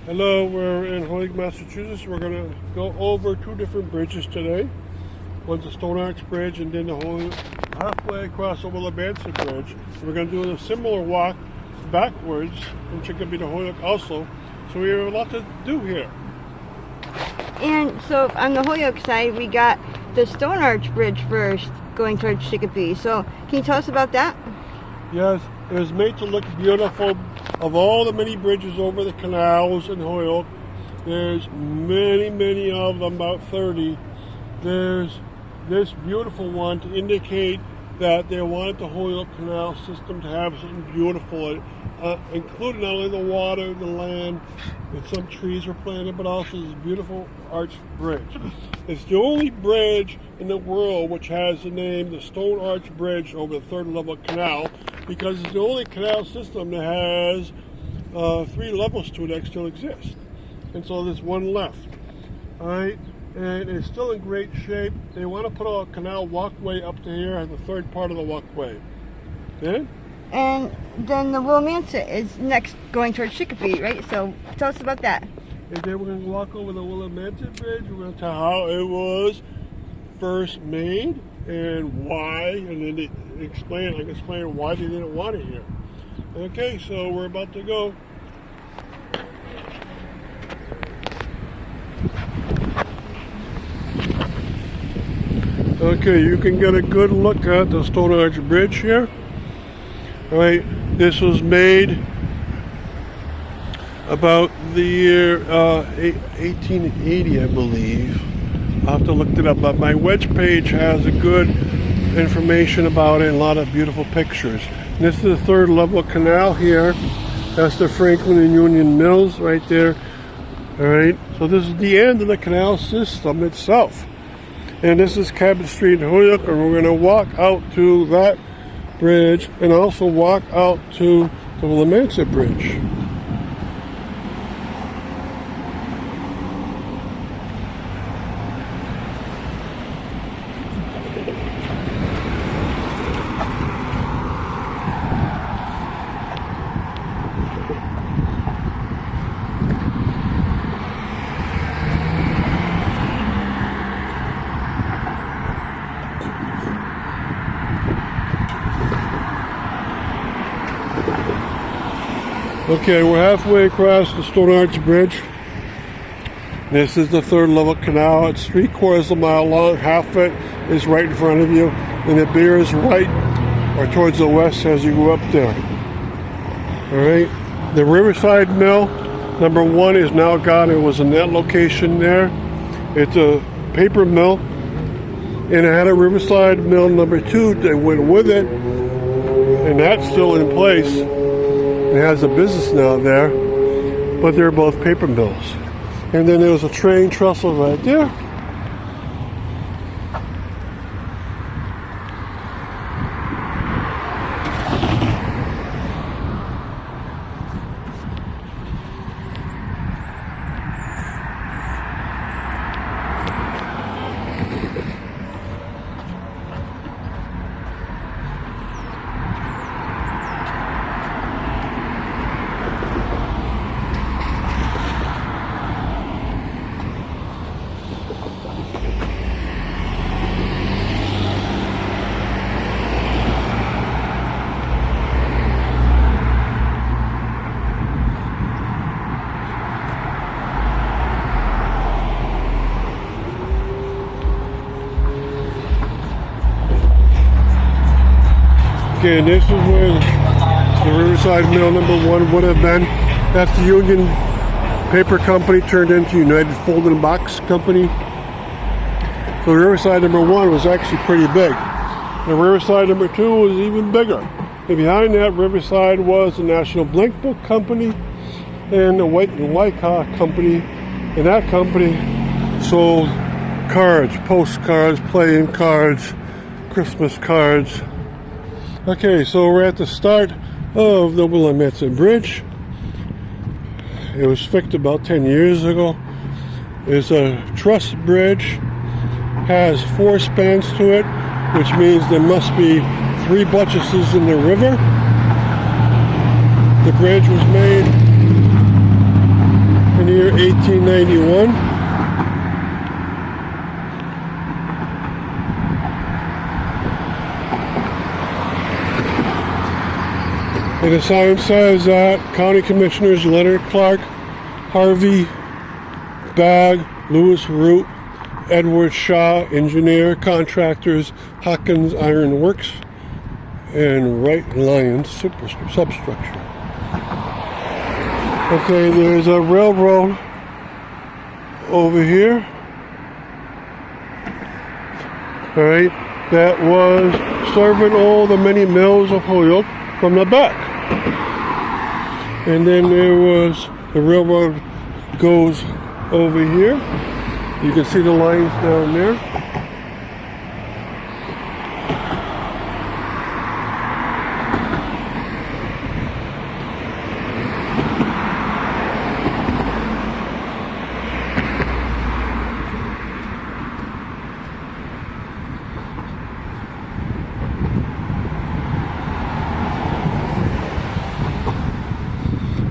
Hello, we're in Holyoke, Massachusetts. We're going to go over two different bridges today. One's the Stone Arch Bridge and then the whole halfway across the Willimansett Bridge. We're going to do a similar walk backwards from Chicopee to Holyoke also. So we have a lot to do here. And so on the Holyoke side, we got the Stone Arch Bridge first going towards Chicopee. So can you tell us about that? Yes, it was made to look beautiful. Of all the many bridges over the canals in Holyoke, there's many of them, about 30. There's this beautiful one to indicate that they wanted the Holyoke Canal system to have something beautiful, including not only the water, the land, and some trees were planted, but also this beautiful arch bridge. It's the only bridge in the world which has the name the Stone Arch Bridge over the third level canal, because it's the only canal system that has 3 levels to it that still exist. And so there's one left. All right, and it's still in great shape. They want to put a canal walkway up to here as the third part of the walkway. Okay? And then the Willimansett is next going towards Chicopee, right? So tell us about that. And then we're going to walk over the Willimansett Bridge. We're going to tell how it was first made and why, and then I can explain why they didn't want it here. Okay, so we're about to go. Okay, you can get a good look at the Stone Arch Bridge here. All right, this was made about the year 1880, I believe. I'll have to look it up, but my web page has a good information about it and a lot of beautiful pictures. And this is the third level canal here. That's the Franklin and Union Mills right there. All right, so this is the end of the canal system itself. And this is Cabot Street in Holyoke, and we're going to walk out to that bridge and also walk out to the Willimansett Bridge. Okay, we're halfway across the Stone Arch Bridge. This is the third level canal. It's 3/4 of a mile long. Half of it is right in front of you, and it bears right or towards the west as you go up there. All right, the Riverside Mill number 1 is now gone. It was in that location there. It's a paper mill, and it had a Riverside Mill number 2 that went with it, and that's still in place. It has a business now there, but they're both paper mills. And then there was a train trestle right there. Okay, and this is where the Riverside Mill number 1 would have been. That's the Union Paper Company turned into United Folding Box Company. So the Riverside number 1 was actually pretty big. The Riverside number 2 was even bigger. And behind that Riverside was the National Blank Book Company and the White and Wyckoff Company. And that company sold cards, postcards, playing cards, Christmas cards. Okay, so we're at the start of the Willimansett Bridge. It was fixed about 10 years ago. It's a truss bridge, has 4 spans to it, which means there must be 3 buttresses in the river. The bridge was made in 1891. And the sign says that County Commissioners Leonard Clark, Harvey Bagg, Lewis Root, Edward Shaw, Engineer, Contractors, Hawkins Iron Works, and Wright Lyons Substructure. Okay, there's a railroad over here. Alright, that was serving all the many mills of Holyoke from the back. And then there was the railroad goes over here. You can see the lines down there.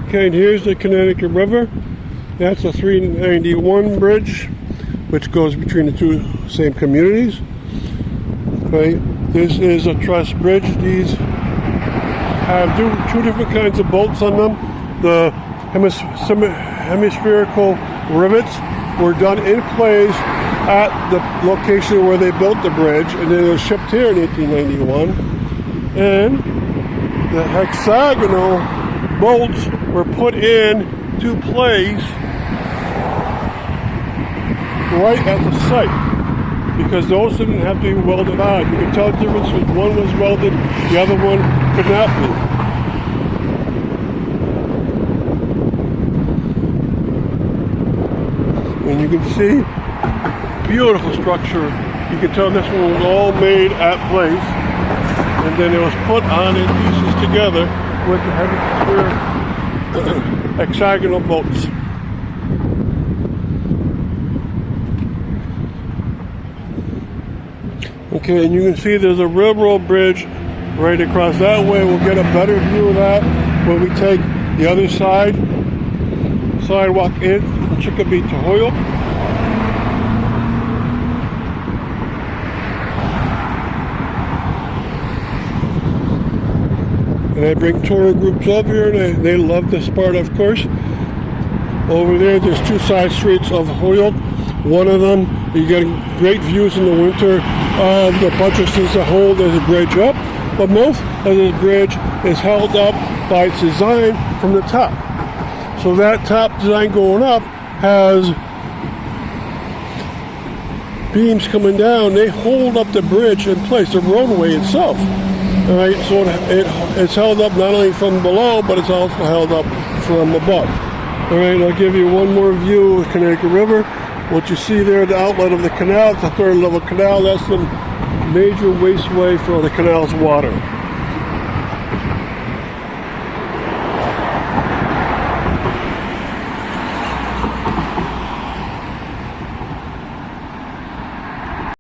Okay, and here's the Connecticut River. That's a 391 bridge, which goes between the two same communities. Right, this is a truss bridge. These have two different kinds of bolts on them. The hemispherical rivets were done in place at the location where they built the bridge, and then it was shipped here in 1891. And the hexagonal bolts were put in to place right at the site, because those didn't have to be welded on. You can tell the difference if one was welded, the other one could not be. And you can see, beautiful structure. You can tell this one was all made at place, and then it was put on in pieces together with the hexagonal bolts. Okay, and you can see there's a railroad bridge right across that way. We'll get a better view of that when we take the other sidewalk in from Chicopee to Holyoke. And I bring tour groups over here, and they love this part, of course. Over there's two side streets of Holyoke. One of them, you get great views in the winter of the buttresses that hold the bridge up, but most of this bridge is held up by its design from the top. So that top design going up has beams coming down. They hold up the bridge in place, the roadway itself. All right, so it's held up not only from below, but it's also held up from above. All right, I'll give you one more view of the Connecticut River. What you see there, the outlet of the canal, it's a third level canal. That's the major wasteway for the canal's water.